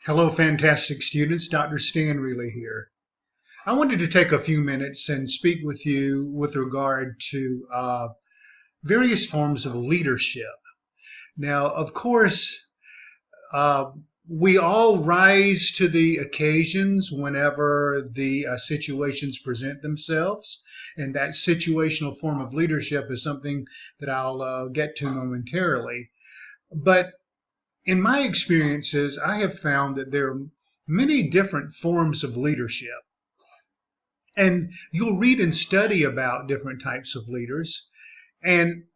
Hello, fantastic students. Dr. Stan Reilly here. I wanted to take a few minutes and speak with you with regard to various forms of leadership. Now, of course, uh, we all rise to the occasions whenever the situations present themselves, and that situational form of leadership is something that I'll get to momentarily. But in my experiences, I have found that there are many different forms of leadership. And you'll read and study about different types of leaders. And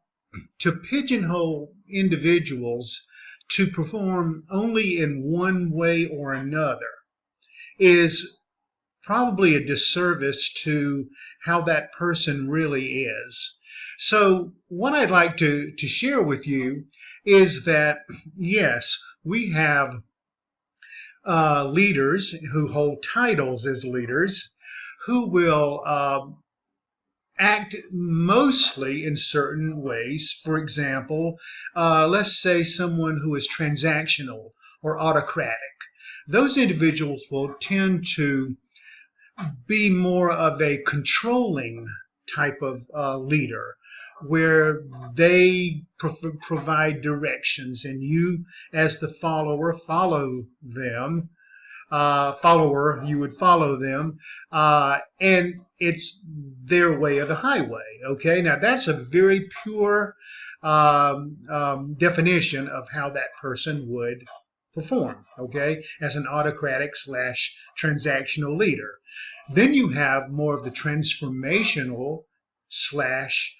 to pigeonhole individuals to perform only in one way or another is probably a disservice to how that person really is. So what I'd like to share with you is that, yes, we have leaders who hold titles as leaders who will act mostly in certain ways. For example, let's say someone who is transactional or autocratic. Those individuals will tend to be more of a controlling type of leader, where they provide directions and you as the follower follow them. You would follow them, and it's their way or the highway. Okay, now that's a very pure definition of how that person would perform, okay, as an autocratic slash transactional leader. Then you have more of the transformational slash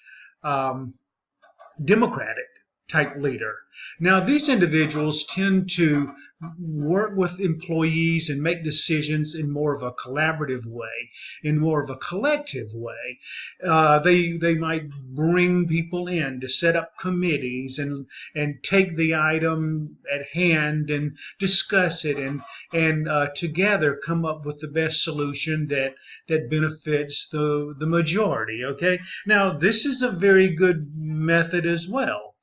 democratic type leader. Now, these individuals tend to work with employees and make decisions in more of a collaborative way, in more of a collective way. They might bring people in to set up committees and take the item at hand and discuss it and together come up with the best solution that benefits the majority. Okay. Now, this is a very good method as well.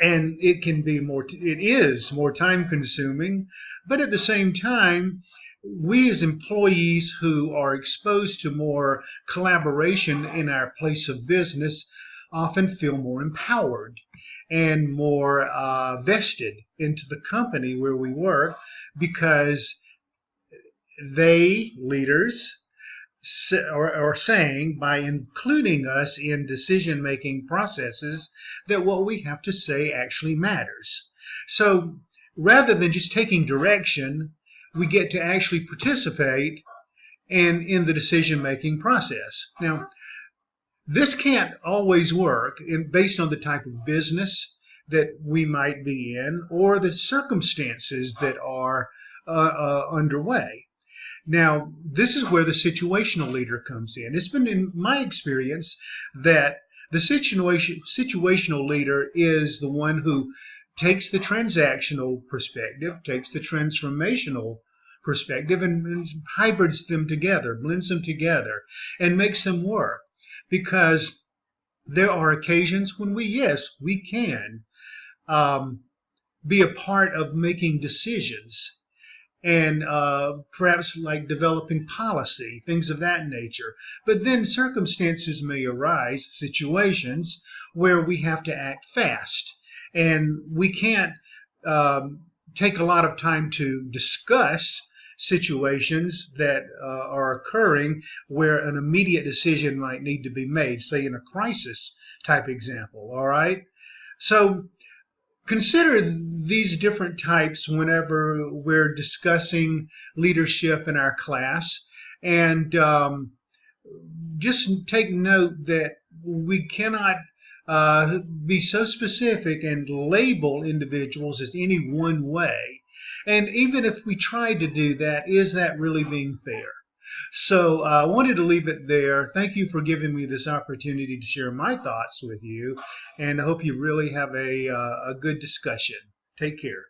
And it is more time consuming, but at the same time, we as employees who are exposed to more collaboration in our place of business often feel more empowered and more vested into the company where we work, because leaders, are saying, by including us in decision-making processes, that what we have to say actually matters. So rather than just taking direction, we get to actually participate in the decision-making process. Now, this can't always work based on the type of business that we might be in or the circumstances that are underway. Now, this is where the situational leader comes in. It's been in my experience that the situational leader is the one who takes the transactional perspective, takes the transformational perspective, and hybrids them together, blends them together, and makes them work. Because there are occasions when we can be a part of making decisions, and perhaps like developing policy, things of that nature. But then circumstances may arise, situations where we have to act fast, and we can't take a lot of time to discuss situations that are occurring where an immediate decision might need to be made, say in a crisis type example. All right, so consider these different types whenever we're discussing leadership in our class, and just take note that we cannot be so specific and label individuals as any one way. And even if we tried to do that, is that really being fair? So I wanted to leave it there. Thank you for giving me this opportunity to share my thoughts with you, and I hope you really have a good discussion. Take care.